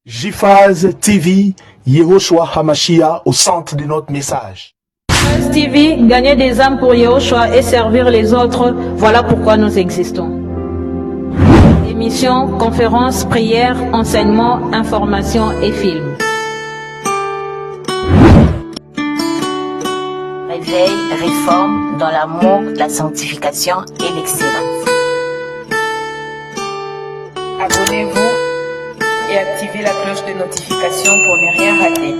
JFAZ TV, Yehoshua Hamashia au centre de notre message. JFAZ TV, gagner des âmes pour Yehoshua et servir les autres, voilà pourquoi nous existons. Émissions, conférences, prières, enseignements, informations et films. Réveil, réforme dans l'amour, la sanctification et l'excellence. Abonnez-vous et activez la cloche de notification pour ne rien rater.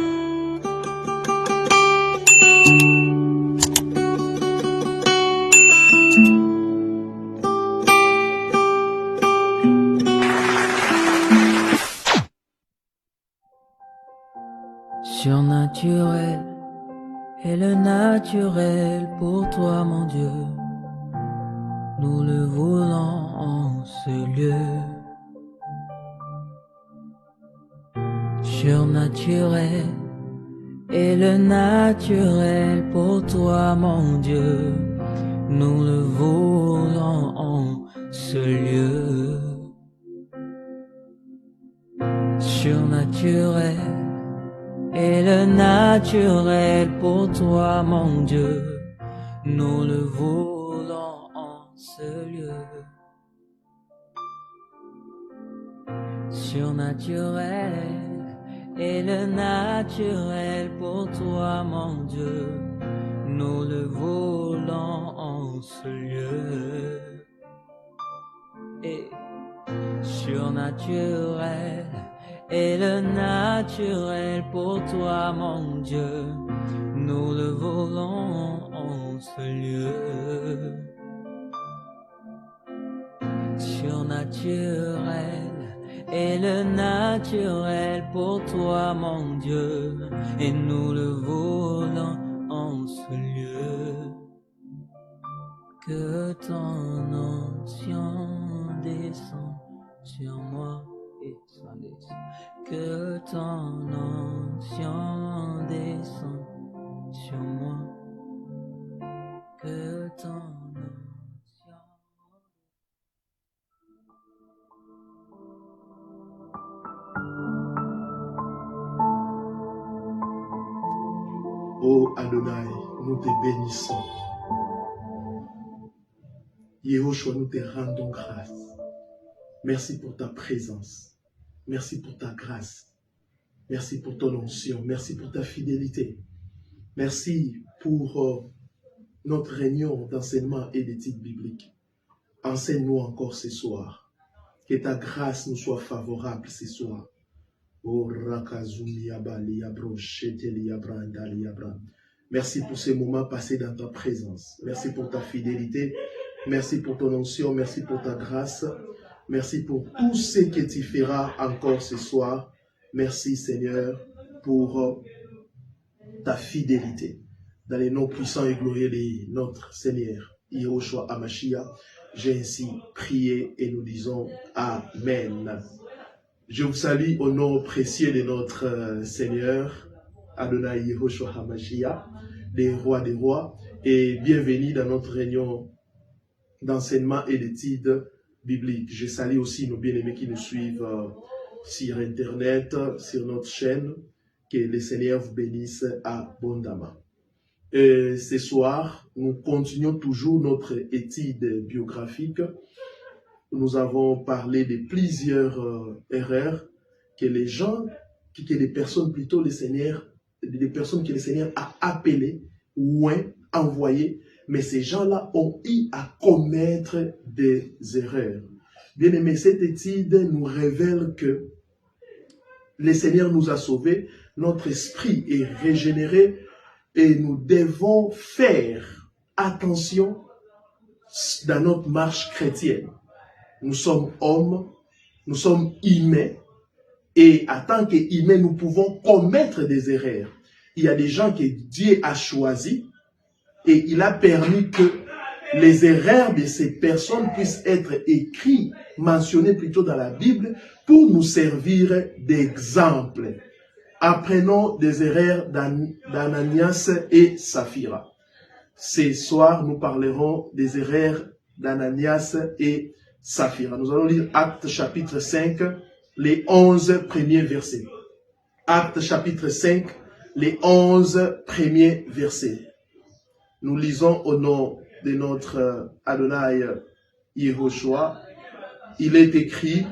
Surnaturel est le naturel pour toi, mon Dieu. Nous le voulons en ce lieu. Surnaturel est le naturel pour toi, mon Dieu. Nous le voulons en ce lieu. Surnaturel est le naturel pour toi, mon Dieu. Nous le voulons en ce lieu. Surnaturel est le naturel pour toi, mon Dieu. Nous le voulons en ce lieu. Et surnaturel est le naturel pour toi, mon Dieu. Nous le voulons en ce lieu. Surnaturel est le naturel pour toi, mon Dieu. Et nous le voulons en ce lieu. Que ton onction descende sur moi. Que ton onction descende sur moi. Que ton onction. Ô Adonai, nous te bénissons. Yehoshua, nous te rendons grâce. Merci pour ta présence. Merci pour ta grâce. Merci pour ton onction. Merci pour ta fidélité. Merci pour notre réunion d'enseignement et d'études bibliques. Enseigne-nous encore ce soir. Que ta grâce nous soit favorable ce soir. Merci pour ces moments passés dans ta présence. Merci pour ta fidélité. Merci pour ton onction. Merci pour ta grâce. Merci pour tout ce que tu feras encore ce soir. Merci Seigneur pour ta fidélité. Dans les noms puissants et glorieux de notre Seigneur, Yehoshua Hamashia, j'ai ainsi prié et nous disons Amen. Je vous salue au nom précieux de notre Seigneur, Adonai Yehoshua Hamashia, des rois, et bienvenue dans notre réunion d'enseignement et d'études bibliques. Je salue aussi nos bien-aimés qui nous suivent sur Internet, sur notre chaîne. Que le Seigneur vous bénisse abondamment. Ce soir, nous continuons toujours notre étude biographique. Nous avons parlé de plusieurs erreurs que les gens, que les personnes plutôt, les personnes que le Seigneur a appelées ou envoyées, mais ces gens-là ont eu à commettre des erreurs. Bien aimé, cette étude nous révèle que le Seigneur nous a sauvés, notre esprit est régénéré et nous devons faire attention dans notre marche chrétienne. Nous sommes hommes, nous sommes humains et en tant qu'humains, nous pouvons commettre des erreurs. Il y a des gens que Dieu a choisis et il a permis que les erreurs de ces personnes puissent être écrites, mentionnées plutôt dans la Bible, pour nous servir d'exemple. Apprenons des erreurs d'Ananias et Saphira. Ce soir, nous parlerons des erreurs d'Ananias et Saphira. Nous allons lire Actes chapitre 5, les 11 premiers versets. Actes chapitre 5, les 11 premiers versets. Nous lisons au nom de notre Adonai Yehoshua. Il est écrit,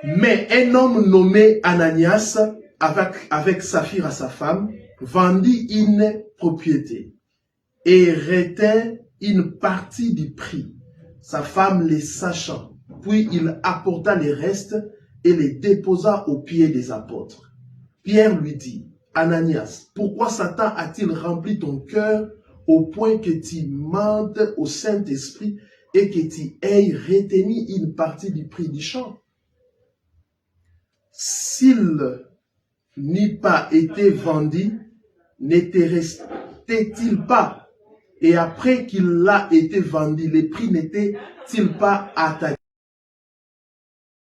mais un homme nommé Ananias, avec Saphira sa femme, vendit une propriété et retint une partie du prix, sa femme les sachant. Puis il apporta les restes et les déposa aux pieds des apôtres. Pierre lui dit, Ananias, pourquoi Satan a-t-il rempli ton cœur au point que tu mentes au Saint-Esprit et que tu aies retenu une partie du prix du champ? S'il n'eût pas été vendu, n'était resté-il pas? Et après qu'il a été vendu, les prix n'étaient-ils pas à ta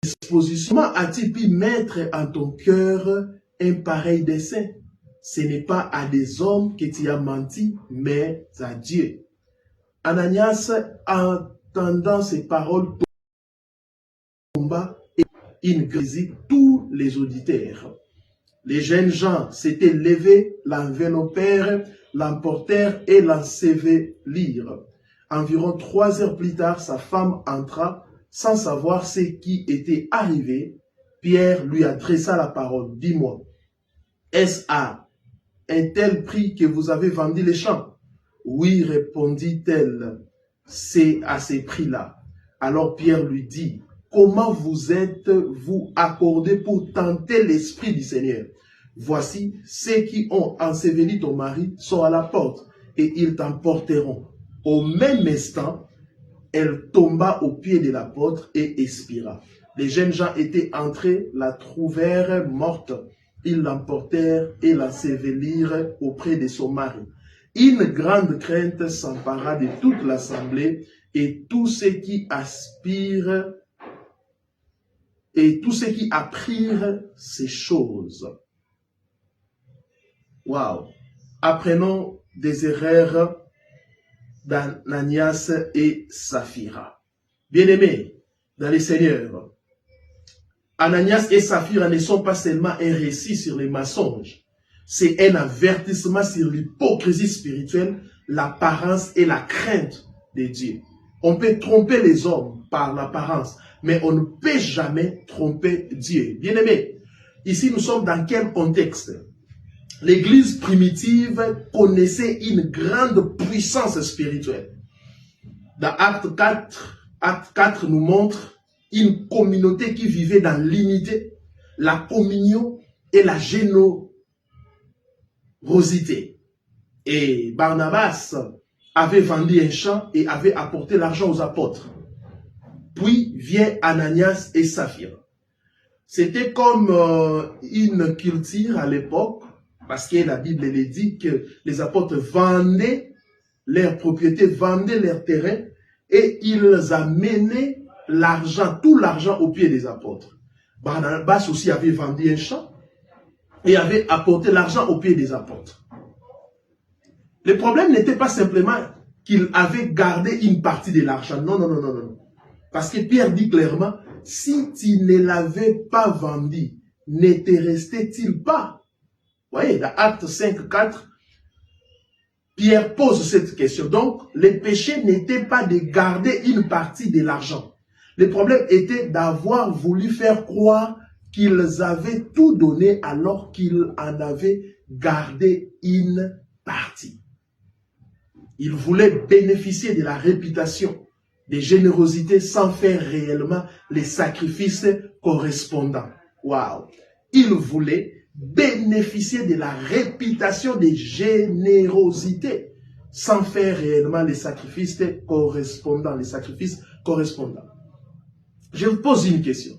disposition? Comment as-tu pu mettre en ton cœur un pareil dessein? Ce n'est pas à des hommes que tu as menti, mais à Dieu. Ananias, entendant ces paroles, tomba et il grisit tous les auditeurs. Les jeunes gens s'étaient levés, l'enveloppèrent, l'emportèrent et l'ensevelirent. Environ 3 heures plus tard, sa femme entra sans savoir ce qui était arrivé. Pierre lui adressa la parole. Dis-moi, est-ce à un tel prix que vous avez vendu les champs? Oui, répondit-elle, c'est à ces prix-là. Alors Pierre lui dit, comment vous êtes-vous accordé pour tenter l'Esprit du Seigneur? Voici, ceux qui ont enseveli ton mari sont à la porte et ils t'emporteront. Au même instant, elle tomba aux pieds de l'apôtre et expira. Les jeunes gens étaient entrés, la trouvèrent morte. Ils l'emportèrent et l'ensevelirent auprès de son mari. Une grande crainte s'empara de toute l'assemblée et tous ceux qui apprirent ces choses. Wow! Apprenons des erreurs d'Ananias et Saphira. Bien-aimés dans le Seigneur, Ananias et Saphira ne sont pas seulement un récit sur les mensonges, c'est un avertissement sur l'hypocrisie spirituelle, l'apparence et la crainte de Dieu. On peut tromper les hommes par l'apparence, mais on ne peut jamais tromper Dieu. Bien-aimés, ici nous sommes dans quel contexte? L'église primitive connaissait une grande puissance spirituelle. Dans Acte 4 nous montre une communauté qui vivait dans l'unité, la communion et la générosité. Et Barnabas avait vendu un champ et avait apporté l'argent aux apôtres. Puis vient Ananias et Saphira. C'était comme une culture à l'époque, parce que la Bible elle dit que les apôtres vendaient leurs propriétés, vendaient leurs terrains et ils amenaient l'argent, tout l'argent aux pieds des apôtres. Barnabas aussi avait vendu un champ et avait apporté l'argent aux pieds des apôtres. Le problème n'était pas simplement qu'il avait gardé une partie de l'argent. Non, non, non, non, non. Parce que Pierre dit clairement, si tu ne l'avais pas vendu, ne te restait-il pas? Vous voyez, dans Acte 5, 4, Pierre pose cette question. Donc, le péché n'était pas de garder une partie de l'argent. Le problème était d'avoir voulu faire croire qu'ils avaient tout donné alors qu'ils en avaient gardé une partie. Ils voulaient bénéficier de la réputation, des générosités sans faire réellement les sacrifices correspondants. Waouh! Ils voulaient bénéficier de la réputation des générosités sans faire réellement les sacrifices correspondants. Je vous pose une question.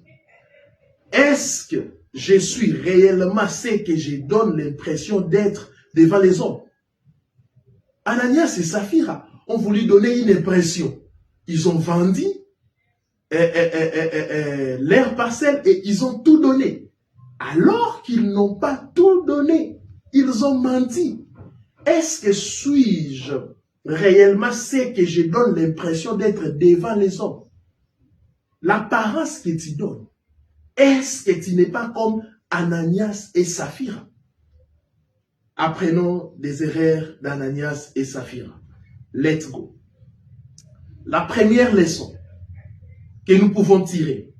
Est-ce que je suis réellement ce que je donne l'impression d'être devant les hommes? Ananias et Saphira ont voulu donner une impression. Ils ont vendu leur parcelle et ils ont tout donné. Alors qu'ils n'ont pas tout donné, ils ont menti. Est-ce que suis-je réellement ce que je donne l'impression d'être devant les hommes? L'apparence que tu donnes Est-ce que tu n'es pas comme Ananias et Saphira? Apprenons des erreurs d'Ananias et Saphira. Let's go. La première leçon que nous pouvons tirer: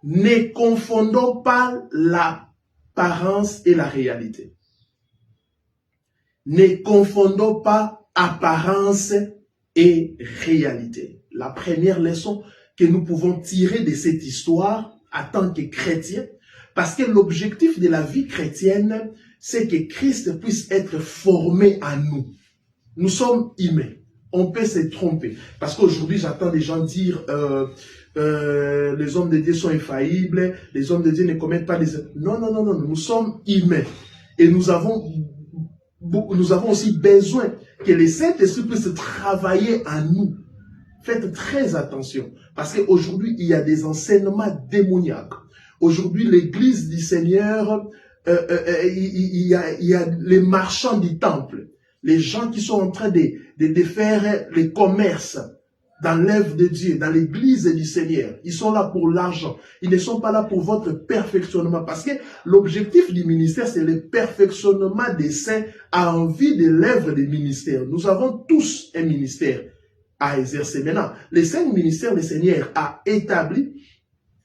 ne confondons pas l'apparence et la réalité. Ne confondons pas apparence et réalité. La première leçon que nous pouvons tirer de cette histoire en tant que chrétiens, parce que l'objectif de la vie chrétienne, c'est que Christ puisse être formé en nous. Nous sommes humains. On peut se tromper. Parce qu'aujourd'hui, j'entends des gens dire les hommes de Dieu sont infaillibles, les hommes de Dieu ne commettent pas des... Non, non, non, non, nous sommes humains. Et nous avons aussi besoin que le Saint-Esprit puisse travailler en nous. Faites très attention. Parce qu'aujourd'hui, il y a des enseignements démoniaques. Aujourd'hui, l'Église du Seigneur, il y a les marchands du temple. Les gens qui sont en train de faire les commerces dans l'œuvre de Dieu, dans l'église du Seigneur. Ils sont là pour l'argent. Ils ne sont pas là pour votre perfectionnement. Parce que l'objectif du ministère, c'est le perfectionnement des saints en vue de l'œuvre du ministère. Nous avons tous un ministère à exercer. Maintenant, les 5 ministères, le Seigneur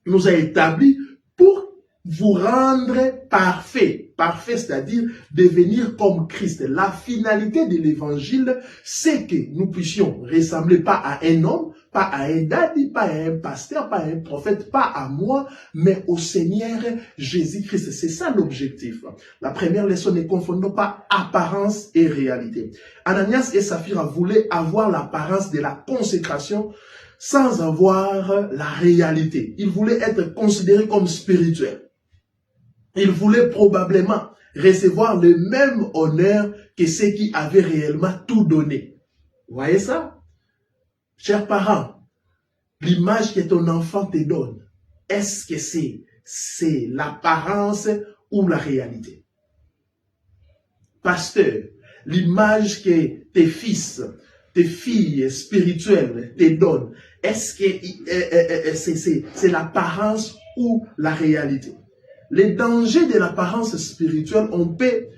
nous a établis pour vous rendre parfait. Parfait, c'est-à-dire devenir comme Christ. La finalité de l'évangile, c'est que nous puissions ressembler pas à un homme, pas à un daddy, pas à un pasteur, pas à un prophète, pas à moi, mais au Seigneur Jésus-Christ. C'est ça l'objectif. La première leçon, ne confondons pas apparence et réalité. Ananias et Saphira voulaient avoir l'apparence de la consécration sans avoir la réalité. Ils voulaient être considérés comme spirituels. Ils voulaient probablement recevoir le même honneur que ceux qui avaient réellement tout donné. Vous voyez ça? Chers parents, l'image que ton enfant te donne, est-ce que c'est l'apparence ou la réalité? Pasteur, l'image que tes fils, tes filles spirituelles te donnent, est-ce que c'est l'apparence ou la réalité? Les dangers de l'apparence spirituelle, on peut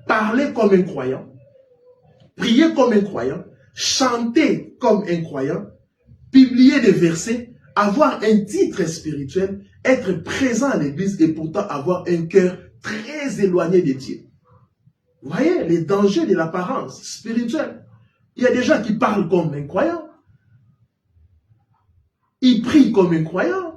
parler comme un croyant, prier comme un croyant, chanter comme un croyant, publier des versets, avoir un titre spirituel, être présent à l'église et pourtant avoir un cœur très éloigné de Dieu. Vous voyez les dangers de l'apparence spirituelle. Il y a des gens qui parlent comme un croyant, ils prient comme un croyant,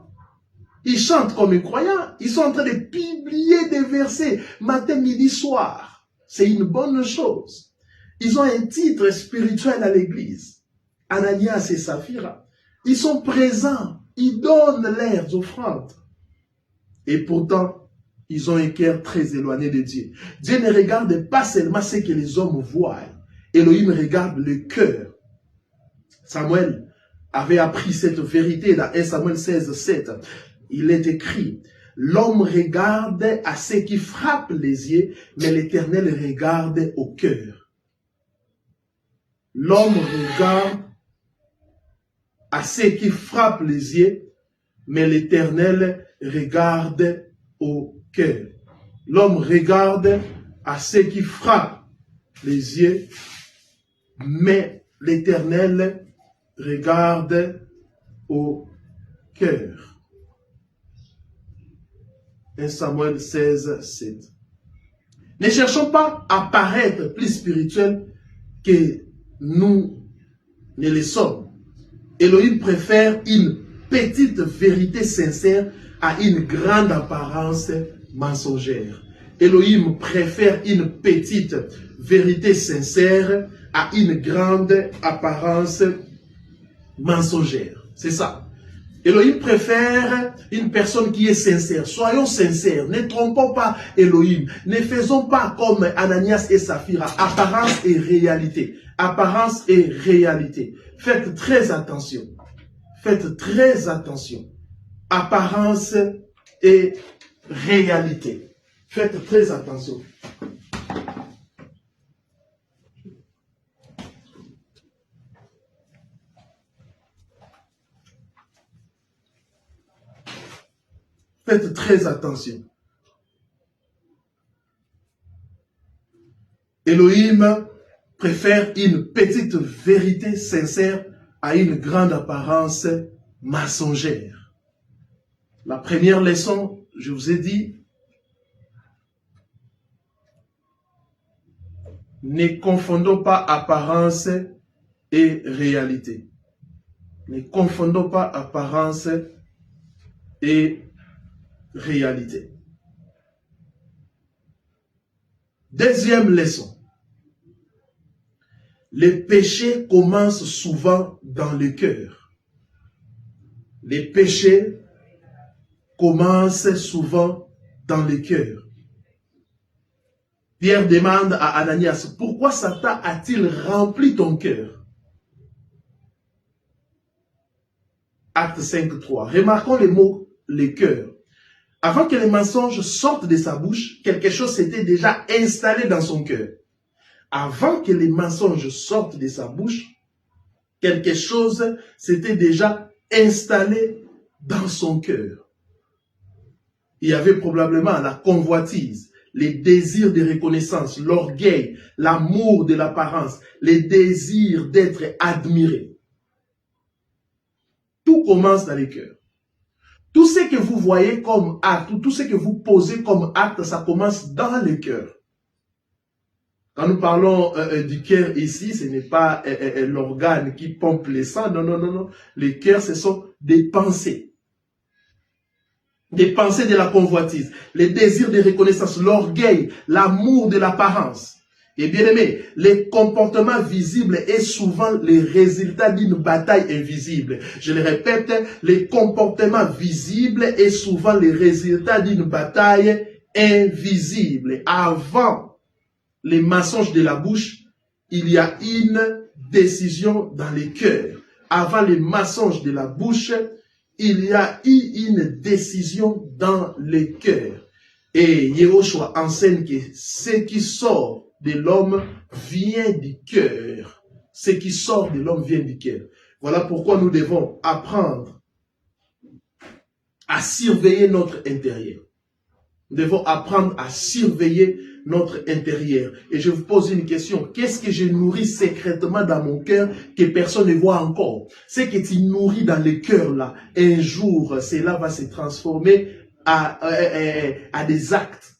ils chantent comme un croyant. Ils sont en train de publier des versets matin, midi, soir. C'est une bonne chose. Ils ont un titre spirituel à l'église. Ananias et Saphira. Ils sont présents. Ils donnent leurs offrandes. Et pourtant, ils ont un cœur très éloigné de Dieu. Dieu ne regarde pas seulement ce que les hommes voient. Elohim regarde le cœur. Samuel avait appris cette vérité dans 1 Samuel 16, 7. Il est écrit, l'homme regarde à ce qui frappe les yeux, mais l'Éternel regarde au cœur. L'homme regarde à ce qui frappe les yeux, mais l'Éternel regarde au cœur. L'homme regarde à ce qui frappe les yeux, mais l'Éternel regarde au cœur. 1 Samuel 16, 7. Ne cherchons pas à paraître plus spirituels que nous ne le sommes. Elohim préfère une petite vérité sincère à une grande apparence mensongère. Elohim préfère une petite vérité sincère à une grande apparence mensongère. C'est ça. Elohim préfère une personne qui est sincère. Soyons sincères. Ne trompons pas Elohim. Ne faisons pas comme Ananias et Saphira. Apparence et réalité. Apparence et réalité. Faites très attention. Faites très attention. Apparence et réalité. Faites très attention. Faites très attention. Elohim préfère une petite vérité sincère à une grande apparence mensongère. La première leçon, je vous ai dit, ne confondons pas apparence et réalité. Ne confondons pas apparence et réalité. Deuxième leçon. Les péchés commencent souvent dans le cœur. Les péchés commencent souvent dans le cœur. Pierre demande à Ananias, pourquoi Satan a-t-il rempli ton cœur? Acte 5.3. Remarquons les mots, les cœurs. Avant que les mensonges sortent de sa bouche, quelque chose s'était déjà installé dans son cœur. Avant que les mensonges sortent de sa bouche, quelque chose s'était déjà installé dans son cœur. Il y avait probablement la convoitise, les désirs de reconnaissance, l'orgueil, l'amour de l'apparence, les désirs d'être admiré. Tout commence dans les cœurs. Tout ce que vous voyez comme acte, tout ce que vous posez comme acte, ça commence dans le cœur. Quand nous parlons du cœur ici, ce n'est pas l'organe qui pompe le sang, non, non, non, non. Le cœur, ce sont des pensées. Des pensées de la convoitise, les désirs de reconnaissance, l'orgueil, l'amour de l'apparence. Et bien aimé, les comportements visibles est souvent le résultat d'une bataille invisible. Je le répète, les comportements visibles est souvent le résultat d'une bataille invisible. Avant les mensonges de la bouche, il y a une décision dans les cœurs. Avant les mensonges de la bouche, il y a eu une décision dans les cœurs. Et Yehoshua enseigne que ce qui sort de l'homme vient du cœur. Ce qui sort de l'homme vient du cœur. Voilà pourquoi nous devons apprendre à surveiller notre intérieur. Nous devons apprendre à surveiller notre intérieur. Et je vous pose une question. Qu'est-ce que je nourris secrètement dans mon cœur que personne ne voit encore? Ce que tu nourris dans le cœur là, un jour, cela va se transformer à des actes.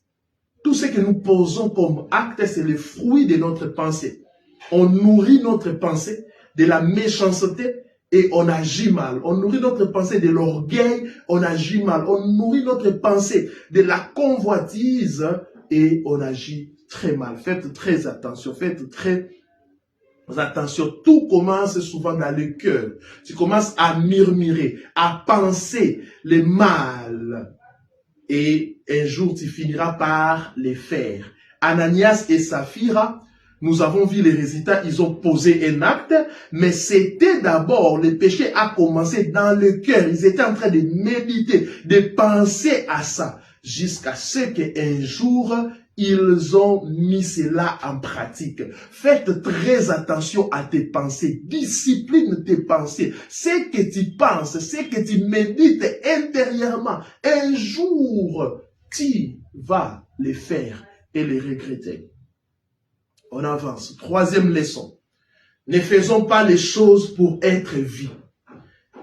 Tout ce que nous posons comme acte, c'est le fruit de notre pensée. On nourrit notre pensée de la méchanceté et on agit mal. On nourrit notre pensée de l'orgueil, on agit mal. On nourrit notre pensée de la convoitise et on agit très mal. Faites très attention, faites très attention. Tout commence souvent dans le cœur. Tu commences à murmurer, à penser le mal. Et un jour, tu finiras par les faire. Ananias et Saphira, nous avons vu les résultats, ils ont posé un acte, mais c'était d'abord, le péché a commencé dans le cœur. Ils étaient en train de méditer, de penser à ça, jusqu'à ce qu'un jour, ils ont mis cela en pratique. Faites très attention à tes pensées. Discipline tes pensées. Ce que tu penses, ce que tu médites intérieurement, un jour, tu vas les faire et les regretter. On avance. Troisième leçon. Ne faisons pas les choses pour être vus.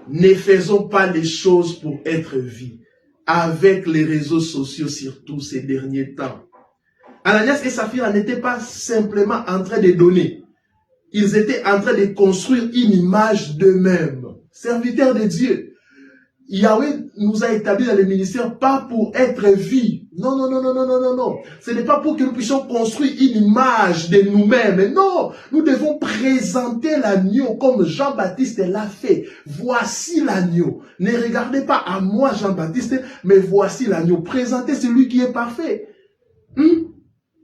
Ne faisons pas les choses pour être vus. Avec les réseaux sociaux, surtout ces derniers temps. Ananias et Saphira n'étaient pas simplement en train de donner. Ils étaient en train de construire une image d'eux-mêmes. Serviteurs de Dieu. Yahweh nous a établis dans le ministère pas pour être vus. Non, non, non, non, non, non, non, non. Ce n'est pas pour que nous puissions construire une image de nous-mêmes. Non, nous devons présenter l'agneau comme Jean-Baptiste l'a fait. Voici l'agneau. Ne regardez pas à moi Jean-Baptiste, mais voici l'agneau. Présentez celui qui est parfait.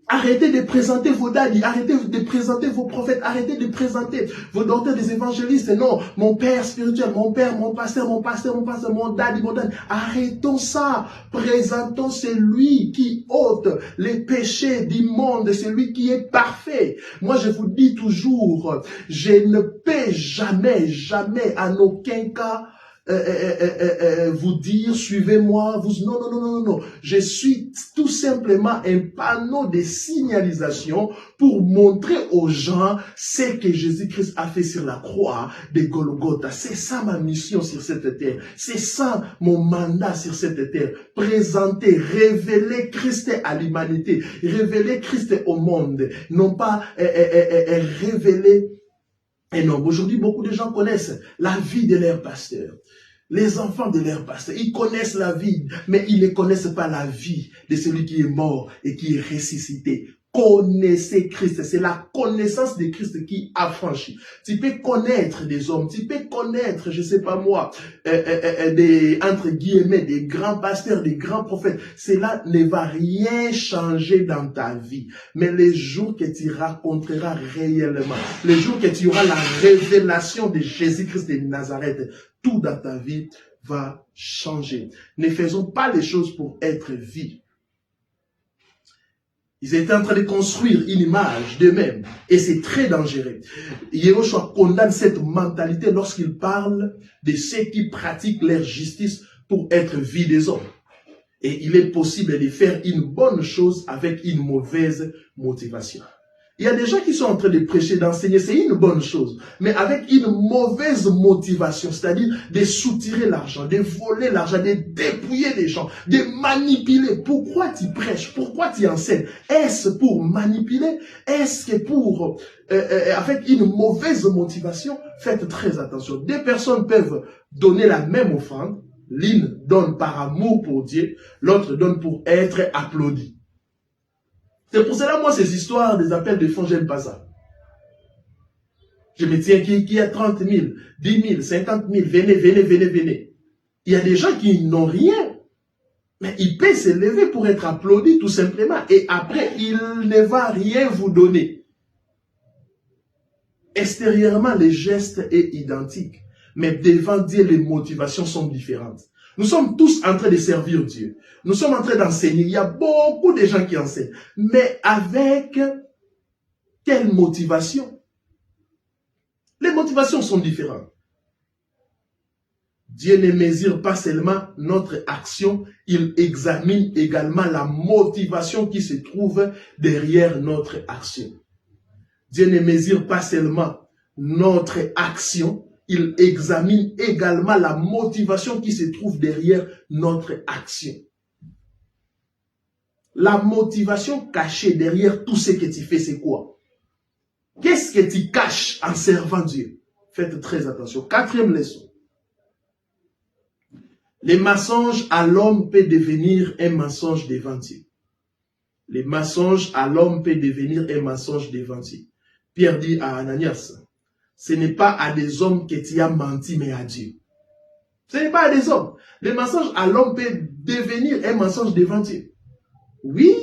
Arrêtez de présenter vos daddies, arrêtez de présenter vos prophètes, arrêtez de présenter vos docteurs des évangélistes. Non, mon père spirituel, mon père, mon pasteur, mon pasteur, mon pasteur, mon daddy, mon daddy. Arrêtons ça. Présentons celui qui ôte les péchés du monde, celui qui est parfait. Moi, je vous dis toujours, je ne peux jamais, jamais, en aucun cas, vous dire, suivez-moi. Non, non, non, non, non. Je suis tout simplement un panneau de signalisation pour montrer aux gens ce que Jésus-Christ a fait sur la croix de Golgotha. C'est ça ma mission sur cette terre. C'est ça mon mandat sur cette terre. Présenter, révéler Christ à l'humanité, révéler Christ au monde, non pas révéler. Et non, aujourd'hui, beaucoup de gens connaissent la vie de leur pasteur. Les enfants de leur pasteur, ils connaissent la vie, mais ils ne connaissent pas la vie de celui qui est mort et qui est ressuscité. Connaissez Christ, c'est la connaissance de Christ qui affranchit. Tu peux connaître des hommes, tu peux connaître, je sais pas moi, entre guillemets, des grands pasteurs, des grands prophètes. Cela ne va rien changer dans ta vie. Mais les jours que tu rencontreras réellement, les jours que tu auras la révélation de Jésus-Christ de Nazareth, tout dans ta vie va changer. Ne faisons pas les choses pour être vus. Ils étaient en train de construire une image d'eux-mêmes. Et c'est très dangereux. Yahushua condamne cette mentalité lorsqu'il parle de ceux qui pratiquent leur justice pour être vus des hommes. Et il est possible de faire une bonne chose avec une mauvaise motivation. Il y a des gens qui sont en train de prêcher, d'enseigner, c'est une bonne chose, mais avec une mauvaise motivation, c'est-à-dire de soutirer l'argent, de voler l'argent, de dépouiller les gens, de manipuler. Pourquoi tu prêches? Pourquoi tu enseignes? Est-ce pour manipuler? Est-ce que pour, avec une mauvaise motivation? Faites très attention. Deux personnes peuvent donner la même offrande. L'une donne par amour pour Dieu, l'autre donne pour être applaudi. C'est pour cela, moi, ces histoires des appels de fonds, j'aime pas ça. Je me tiens qui a 30 000, 10 000, 50 000, venez, venez, venez, venez. Il y a des gens qui n'ont rien, mais ils peuvent se lever pour être applaudis tout simplement. Et après, il ne va rien vous donner. Extérieurement, les gestes sont identiques, mais devant Dieu, les motivations sont différentes. Nous sommes tous en train de servir Dieu. Nous sommes en train d'enseigner. Il y a beaucoup de gens qui enseignent. Mais avec quelle motivation? Les motivations sont différentes. Dieu ne mesure pas seulement notre action, il examine également la motivation qui se trouve derrière notre action. Dieu ne mesure pas seulement notre action, il examine également la motivation qui se trouve derrière notre action. La motivation cachée derrière tout ce que tu fais, c'est quoi? Qu'est-ce que tu caches en servant Dieu? Faites très attention. Quatrième leçon. Les mensonges à l'homme peut devenir un mensonge devant Dieu. Les mensonges à l'homme peut devenir un mensonge devant Dieu. Pierre dit à Ananias, ce n'est pas à des hommes que tu as menti, mais à Dieu. Ce n'est pas à des hommes. Le mensonge à l'homme peut devenir un mensonge devant Dieu. Oui.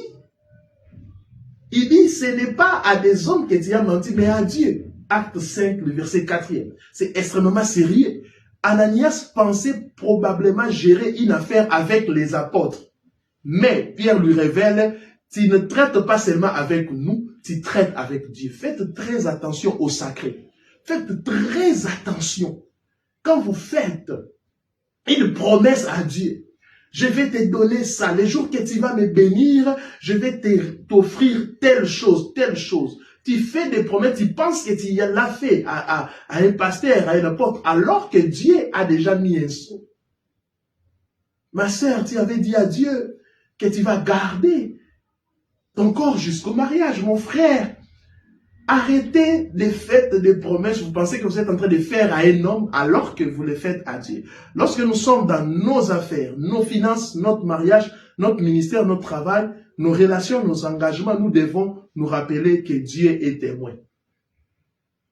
Il dit, ce n'est pas à des hommes que tu as menti, mais à Dieu. Acte 5, le verset 4e. C'est extrêmement sérieux. Ananias pensait probablement gérer une affaire avec les apôtres. Mais Pierre lui révèle, tu ne traites pas seulement avec nous, tu traites avec Dieu. Faites très attention au sacré. Faites très attention. Quand vous faites une promesse à Dieu, je vais te donner ça. Les jours que tu vas me bénir, je vais t'offrir telle chose, telle chose. Tu fais des promesses, tu penses que tu l'as fait à un pasteur, à un apôtre, alors que Dieu a déjà mis un sceau. Ma sœur, tu avais dit à Dieu que tu vas garder ton corps jusqu'au mariage. Mon frère, arrêtez les fêtes des promesses. Vous pensez que vous êtes en train de faire à un homme alors que vous les faites à Dieu. Lorsque nous sommes dans nos affaires, nos finances, notre mariage, notre ministère, notre travail, nos relations, nos engagements, nous devons nous rappeler que Dieu est témoin.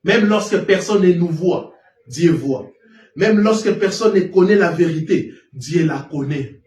Même lorsque personne ne nous voit, Dieu voit. Même lorsque personne ne connaît la vérité, Dieu la connaît.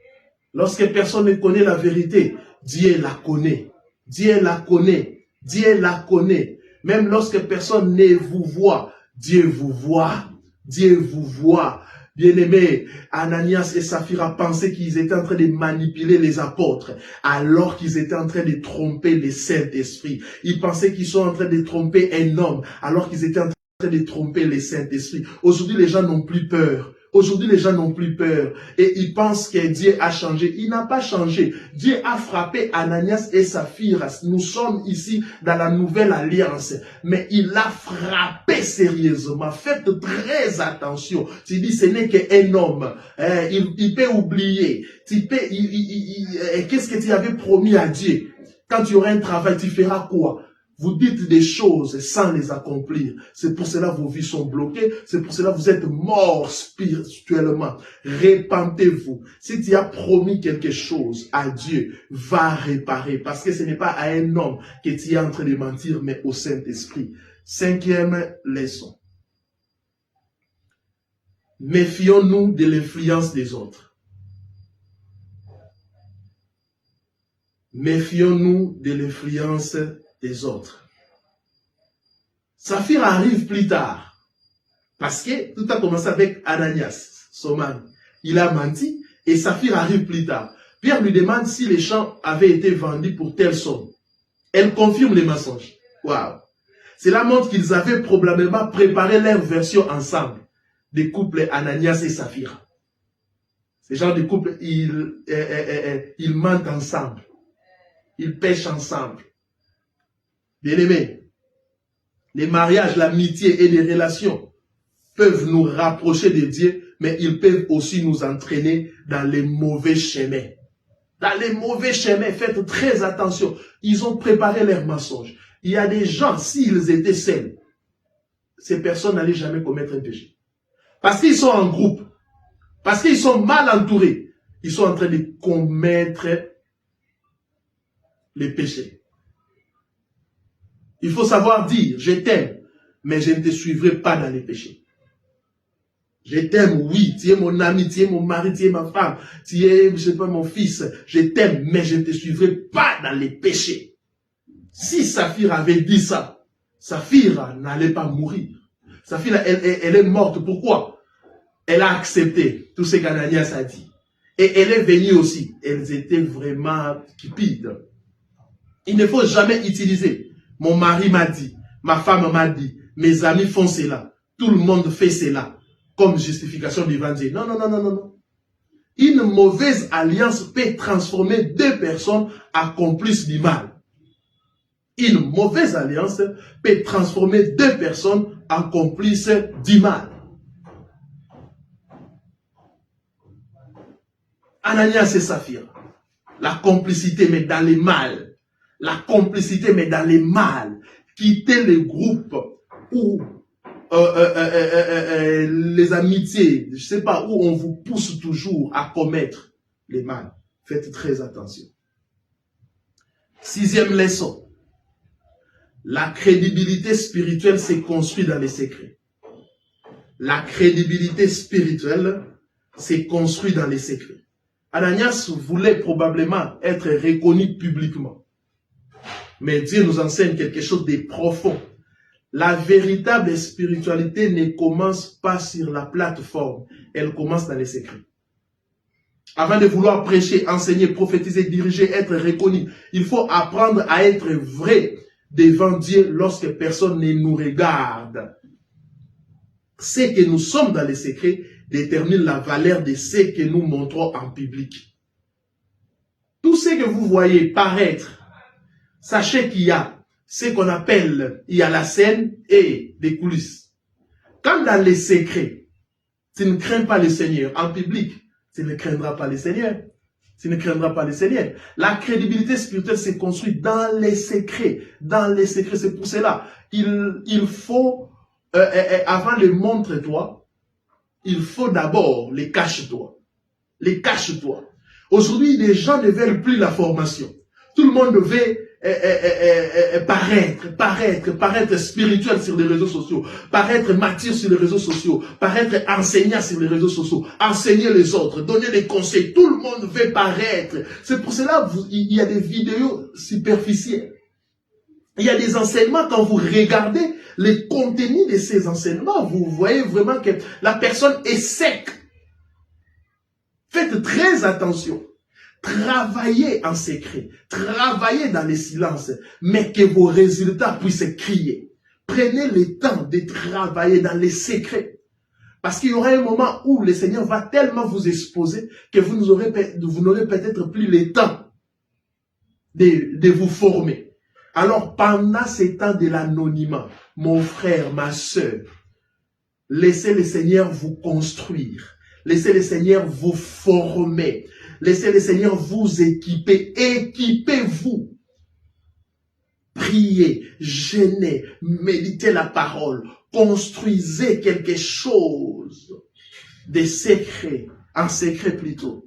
Lorsque personne ne connaît la vérité, Dieu la connaît. Dieu la connaît. Dieu la connaît. Même lorsque personne ne vous voit, Dieu vous voit. Dieu vous voit. Bien-aimés, Ananias et Saphira pensaient qu'ils étaient en train de manipuler les apôtres, alors qu'ils étaient en train de tromper le Saint-Esprit. Ils pensaient qu'ils sont en train de tromper un homme, alors qu'ils étaient en train de tromper le Saint-Esprit. Aujourd'hui, les gens n'ont plus peur. Aujourd'hui, les gens n'ont plus peur et ils pensent que Dieu a changé. Il n'a pas changé. Dieu a frappé Ananias et Saphira. Nous sommes ici dans la nouvelle alliance. Mais il a frappé sérieusement. Faites très attention. Tu dis, ce n'est qu'un homme. Il peut oublier. Qu'est-ce que tu avais promis à Dieu? Quand tu auras un travail, tu feras quoi? Vous dites des choses sans les accomplir. C'est pour cela que vos vies sont bloquées. C'est pour cela que vous êtes morts spirituellement. Répentez-vous. Si tu as promis quelque chose à Dieu, va réparer. Parce que ce n'est pas à un homme que tu es en train de mentir, mais au Saint-Esprit. 5e leçon. Méfions-nous de l'influence des autres. Méfions-nous de l'influence des autres. Saphir arrive plus tard. Parce que tout a commencé avec Ananias, son mari. Il a menti et Saphir arrive plus tard. Pierre lui demande si les champs avaient été vendus pour telle somme. Elle confirme les mensonges. Waouh! Cela montre qu'ils avaient probablement préparé leur version ensemble. Des couples Ananias et Saphira. Ces gens de couples, ils mentent ensemble. Ils pêchent ensemble. Bien-aimés, les mariages, l'amitié et les relations peuvent nous rapprocher de Dieu, mais ils peuvent aussi nous entraîner dans les mauvais chemins. Dans les mauvais chemins, faites très attention. Ils ont préparé leurs mensonges. Il y a des gens, s'ils étaient seuls, ces personnes n'allaient jamais commettre un péché. Parce qu'ils sont en groupe, parce qu'ils sont mal entourés, ils sont en train de commettre les péchés. Il faut savoir dire, je t'aime, mais je ne te suivrai pas dans les péchés. Je t'aime, oui, tu es mon ami, tu es mon mari, tu es ma femme, tu es, je sais pas, mon fils. Je t'aime, mais je ne te suivrai pas dans les péchés. Si Saphir avait dit ça, Saphir n'allait pas mourir. Saphir, elle est morte. Pourquoi? Elle a accepté tout ce qu'Ananias a dit. Et elle est venue aussi. Elles étaient vraiment cupides. Il ne faut jamais utiliser. Mon mari m'a dit, ma femme m'a dit, mes amis font cela, tout le monde fait cela, comme justification devant Dieu. Non, non, non, non, non. Une mauvaise alliance peut transformer deux personnes en complices du mal. Une mauvaise alliance peut transformer deux personnes en complices du mal. Ananias et Saphira, la complicité mais dans le mal. La complicité mais dans le mal. Quitter le groupe ou les amitiés, je ne sais pas, où on vous pousse toujours à commettre les mal. Faites très attention. 6e leçon. La crédibilité spirituelle se construit dans les secrets. La crédibilité spirituelle se construit dans les secrets. Ananias voulait probablement être reconnu publiquement. Mais Dieu nous enseigne quelque chose de profond. La véritable spiritualité ne commence pas sur la plateforme. Elle commence dans les secrets. Avant de vouloir prêcher, enseigner, prophétiser, diriger, être reconnu, il faut apprendre à être vrai devant Dieu lorsque personne ne nous regarde. Ce que nous sommes dans les secrets détermine la valeur de ce que nous montrons en public. Tout ce que vous voyez paraître, sachez qu'il y a ce qu'on appelle, il y a la scène et des coulisses. Quand dans les secrets, tu ne crains pas le Seigneur, en public, tu ne craindras pas le Seigneur. Tu ne craindras pas le Seigneur. La crédibilité spirituelle se construit dans les secrets. Dans les secrets, c'est pour cela. Il faut, avant de montrer-toi, il faut d'abord les cache-toi. Les cache-toi. Aujourd'hui, les gens ne veulent plus la formation. Tout le monde veut paraître spirituel sur les réseaux sociaux, paraître mature sur les réseaux sociaux, paraître enseignant sur les réseaux sociaux, enseigner les autres, donner des conseils. Tout le monde veut paraître. C'est pour cela qu'il y a des vidéos superficielles. Il y a des enseignements, quand vous regardez les contenus de ces enseignements, vous voyez vraiment que la personne est sec. Faites très attention. Travaillez en secret, travaillez dans les silences, mais que vos résultats puissent crier. Prenez le temps de travailler dans les secrets. Parce qu'il y aura un moment où le Seigneur va tellement vous exposer que vous n'aurez peut-être plus le temps de vous former. Alors, pendant ces temps de l'anonymat, mon frère, ma sœur, laissez le Seigneur vous construire. Laissez le Seigneur vous former. Laissez le Seigneur vous équiper. Équipez-vous. Priez, jeûnez, méditez la parole. Construisez quelque chose de secret, en secret plutôt.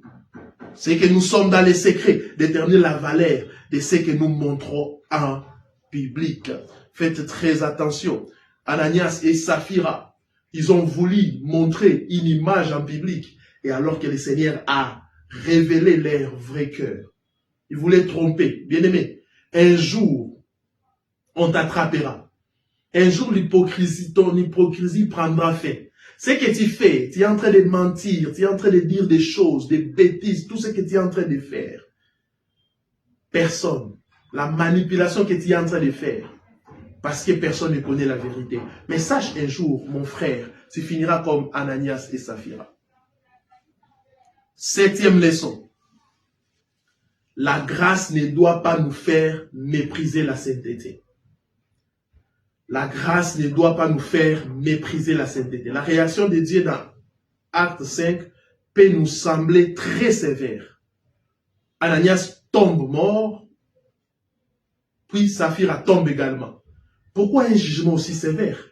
C'est que nous sommes dans les secrets, déterminer la valeur de ce que nous montrons en public. Faites très attention. Ananias et Saphira, ils ont voulu montrer une image en public, et alors que le Seigneur a révélé leur vrai cœur. Ils voulaient tromper. Bien-aimé, un jour, on t'attrapera. Un jour, ton hypocrisie prendra fin. Ce que tu fais, tu es en train de mentir, tu es en train de dire des choses, des bêtises, tout ce que tu es en train de faire. Personne. La manipulation que tu es en train de faire. Parce que personne ne connaît la vérité. Mais sache un jour, mon frère, tu finiras comme Ananias et Saphira. 7e leçon. La grâce ne doit pas nous faire mépriser la sainteté. La grâce ne doit pas nous faire mépriser la sainteté. La réaction de Dieu dans Acte 5 peut nous sembler très sévère. Ananias tombe mort, puis Saphira tombe également. Pourquoi un jugement aussi sévère?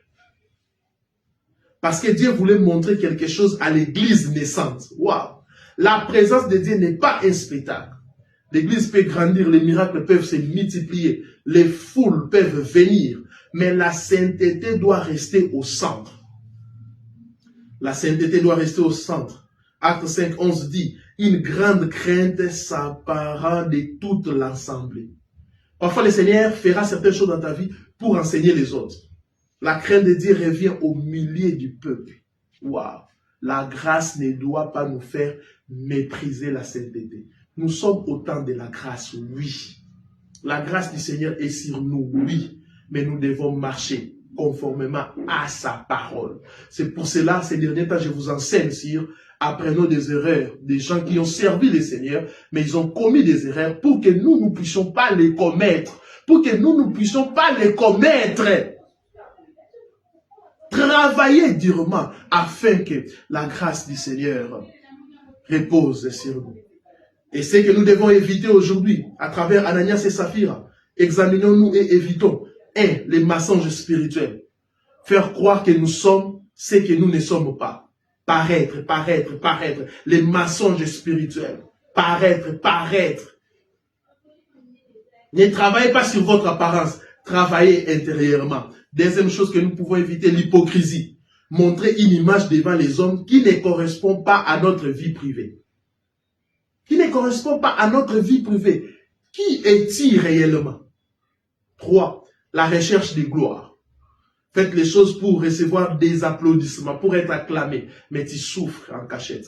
Parce que Dieu voulait montrer quelque chose à l'église naissante. Waouh! La présence de Dieu n'est pas un spectacle. L'église peut grandir, les miracles peuvent se multiplier, les foules peuvent venir. Mais la sainteté doit rester au centre. La sainteté doit rester au centre. Acte 5, 11 dit, une grande crainte s'empara de toute l'assemblée. Parfois, le Seigneur fera certaines choses dans ta vie pour enseigner les autres. La crainte de Dieu revient au milieu du peuple. Waouh! La grâce ne doit pas nous faire mépriser la sainteté. Nous sommes au temps de la grâce, oui. La grâce du Seigneur est sur nous, oui. Mais nous devons marcher conformément à sa parole. C'est pour cela, ces derniers temps, je vous enseigne sur apprenons des erreurs, des gens qui ont servi le Seigneur, mais ils ont commis des erreurs pour que nous ne puissions pas les commettre. Pour que nous ne puissions pas les commettre. Travaillez durement afin que la grâce du Seigneur repose sur nous. Et c'est que nous devons éviter aujourd'hui, à travers Ananias et Saphira, examinons-nous et évitons les mensonges spirituels. Faire croire que nous sommes ce que nous ne sommes pas. Paraître. Les mensonges spirituels. Paraître. Ne travaillez pas sur votre apparence. Travaillez intérieurement. Deuxième chose que nous pouvons éviter, l'hypocrisie. Montrer une image devant les hommes qui ne correspond pas à notre vie privée. Qui ne correspond pas à notre vie privée. Qui est-il réellement? 3. La recherche de gloire. Faites les choses pour recevoir des applaudissements, pour être acclamé, mais tu souffres en cachette.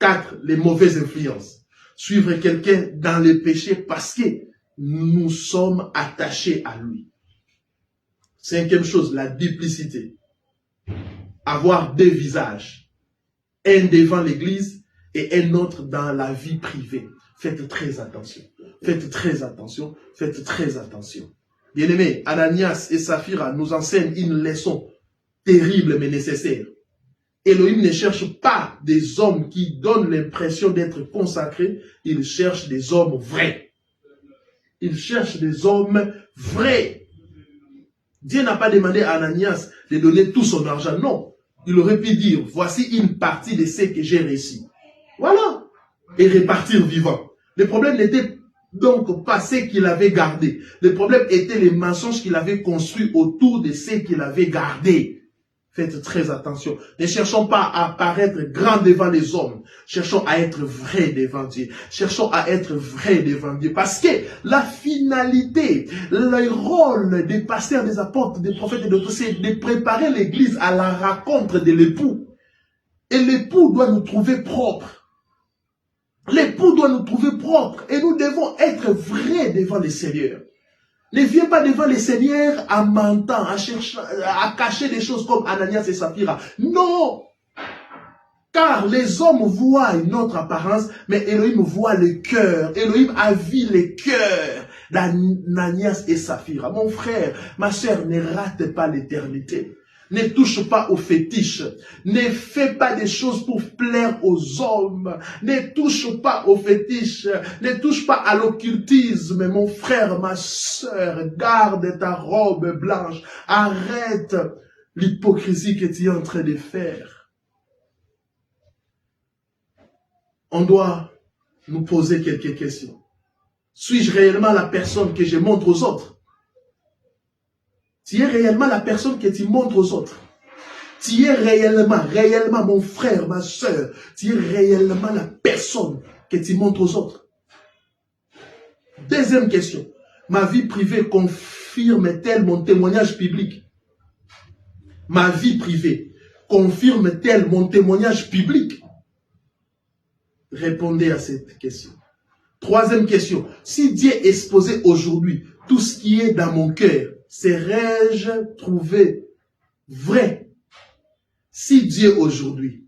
4. Les mauvaises influences. Suivre quelqu'un dans le péché parce que nous sommes attachés à lui. 5e chose, la duplicité. Avoir 2 visages. Un devant l'église et un autre dans la vie privée. Faites très attention. Faites très attention. Faites très attention. Bien-aimés, Ananias et Saphira nous enseignent une leçon terrible mais nécessaire. Elohim ne cherche pas des hommes qui donnent l'impression d'être consacrés, il cherche des hommes vrais. Il cherche des hommes vrais. Dieu n'a pas demandé à Ananias de donner tout son argent, non. Il aurait pu dire, voici une partie de ce que j'ai reçu. Voilà. Et repartir vivant. Le problème n'était donc pas ce qu'il avait gardé. Le problème était les mensonges qu'il avait construits autour de ce qu'il avait gardé. Faites très attention. Ne cherchons pas à paraître grands devant les hommes. Cherchons à être vrais devant Dieu. Cherchons à être vrais devant Dieu. Parce que la finalité, le rôle des pasteurs, des apôtres, des prophètes et d'autres, c'est de préparer l'église à la rencontre de l'époux. Et l'époux doit nous trouver propres. L'époux doit nous trouver propres. Et nous devons être vrais devant le Seigneur. Ne viens pas devant le Seigneur en mentant, à cacher des choses comme Ananias et Saphira. Non! Car les hommes voient une autre apparence, mais Elohim voit le cœur. Elohim a vu les cœurs d'Ananias et Saphira. Mon frère, ma soeur, ne rate pas l'éternité. Ne touche pas aux fétiches. Ne fais pas des choses pour plaire aux hommes. Ne touche pas aux fétiches. Ne touche pas à l'occultisme. Mon frère, ma soeur, garde ta robe blanche. Arrête l'hypocrisie que tu es en train de faire. On doit nous poser quelques questions. Suis-je réellement la personne que je montre aux autres? Tu es réellement la personne que tu montres aux autres. Tu es réellement mon frère, ma soeur. Tu es réellement la personne que tu montres aux autres. Deuxième question. Ma vie privée confirme-t-elle mon témoignage public? Ma vie privée confirme-t-elle mon témoignage public? Répondez à cette question. Troisième question. Si Dieu exposait aujourd'hui tout ce qui est dans mon cœur, serais-je trouvé vrai? Si Dieu aujourd'hui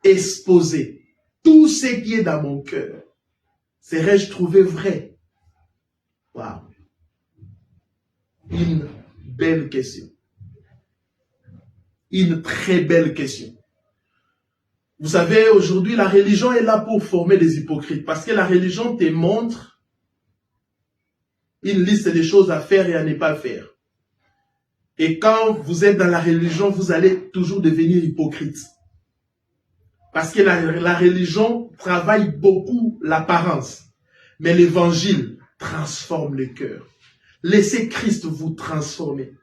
exposait tout ce qui est dans mon cœur, serais-je trouvé vrai? Waouh! Une belle question. Une très belle question. Vous savez, aujourd'hui, la religion est là pour former des hypocrites. Parce que la religion te montre une liste de choses à faire et à ne pas faire. Et quand vous êtes dans la religion, vous allez toujours devenir hypocrite. Parce que la religion travaille beaucoup l'apparence. Mais l'évangile transforme le cœur. Laissez Christ vous transformer.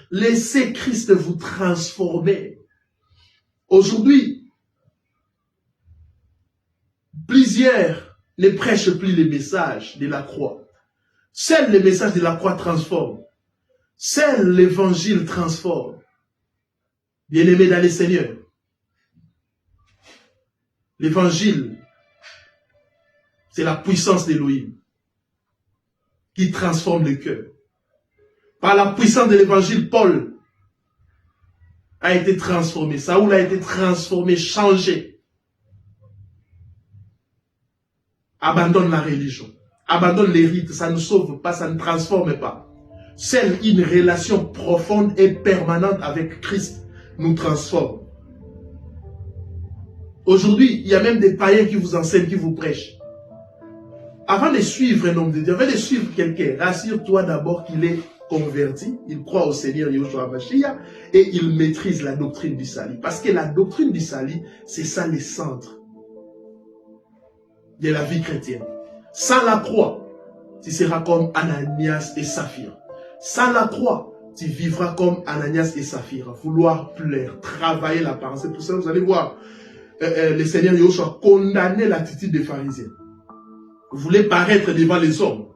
Laissez Christ vous transformer. Aujourd'hui, plusieurs ne prêchent plus les messages de la croix. Seul le message de la croix transforme. Seul l'évangile transforme. Bien-aimés dans le Seigneur, l'évangile, c'est la puissance d'Élohim qui transforme le cœur. Par la puissance de l'évangile, Paul a été transformé. Saoul a été transformé, changé. Abandonne la religion. Abandonne les rites. Ça ne sauve pas, ça ne transforme pas. Seule une relation profonde et permanente avec Christ nous transforme. Aujourd'hui, il y a même des païens qui vous enseignent, qui vous prêchent. Avant de suivre un homme de Dieu, avant de suivre quelqu'un, rassure-toi d'abord qu'il est converti, il croit au Seigneur Yeshua Mashiach et il maîtrise la doctrine du salut. Parce que la doctrine du salut, c'est ça le centre de la vie chrétienne. Sans la croix, tu seras comme Ananias et Saphira. Sans la croix, tu vivras comme Ananias et Saphira. Vouloir plaire, travailler l'apparence. C'est pour ça que vous allez voir le Seigneur Yeshua condamner l'attitude des pharisiens. Vous voulez paraître devant les hommes.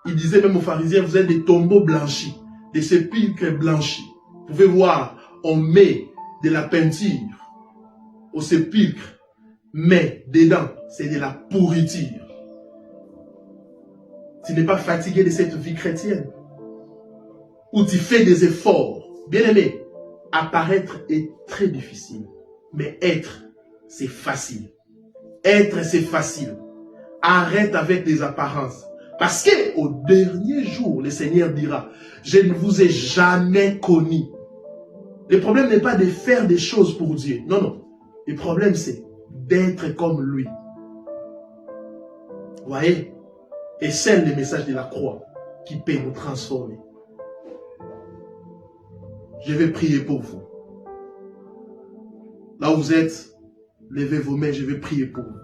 Il disait même aux pharisiens, vous êtes des tombeaux blanchis, des sépulcres blanchis. Vous pouvez voir, on met de la peinture au sépulcre, mais dedans, c'est de la pourriture. Tu n'es pas fatigué de cette vie chrétienne, où tu fais des efforts. Bien aimé, apparaître est très difficile, mais être, c'est facile. Être, c'est facile. Arrête avec les apparences. Parce qu'au dernier jour, le Seigneur dira, je ne vous ai jamais connu. Le problème n'est pas de faire des choses pour Dieu. Non, non. Le problème, c'est d'être comme lui. Vous voyez? Et c'est le message de la croix qui peut nous transformer. Je vais prier pour vous. Là où vous êtes, levez vos mains, je vais prier pour vous.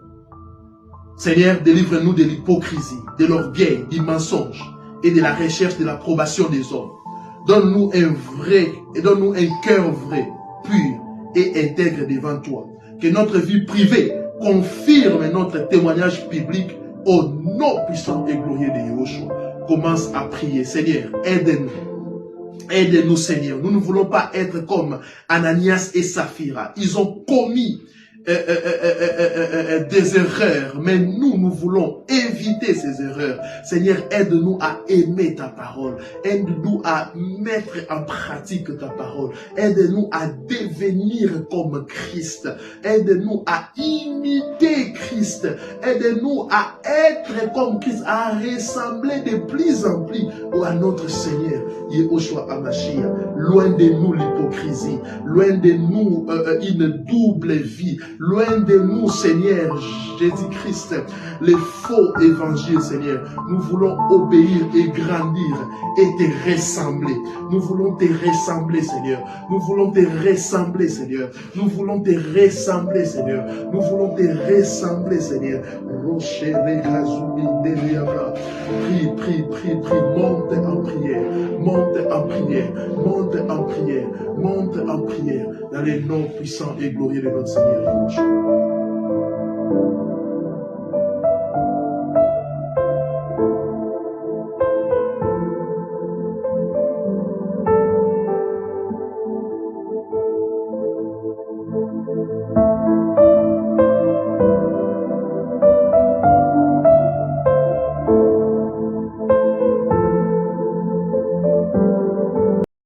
Seigneur, délivre-nous de l'hypocrisie, de l'orgueil, du mensonge et de la recherche de l'approbation des hommes. Donne-nous un cœur vrai, pur et intègre devant toi. Que notre vie privée confirme notre témoignage public au nom puissant et glorieux de Yahushua. Commence à prier. Seigneur, aide-nous. Aide-nous, Seigneur. Nous ne voulons pas être comme Ananias et Saphira. Ils ont commis des erreurs, mais nous voulons éviter ces erreurs. Seigneur, aide-nous à aimer ta parole. Aide-nous à mettre en pratique ta parole. Aide-nous à devenir comme Christ. Aide-nous à imiter Christ. Aide-nous à être comme Christ, à ressembler de plus en plus à notre Seigneur, Yehoshua Hamashiach. Loin de nous l'hypocrisie, loin de nous une double vie, loin de nous, Seigneur Jésus-Christ, les faux évangiles, Seigneur. Nous voulons obéir et grandir et te ressembler. Nous voulons te ressembler, Seigneur. Nous voulons te ressembler, Seigneur. Nous voulons te ressembler, Seigneur. Nous voulons te ressembler, Seigneur. Rocher, Regazumi, Deliabra. Prie, prie, prie, prie. Monte en prière. Monte en prière. Monte en prière. Monte en prière. Dans les noms puissants et glorieux de notre Seigneur.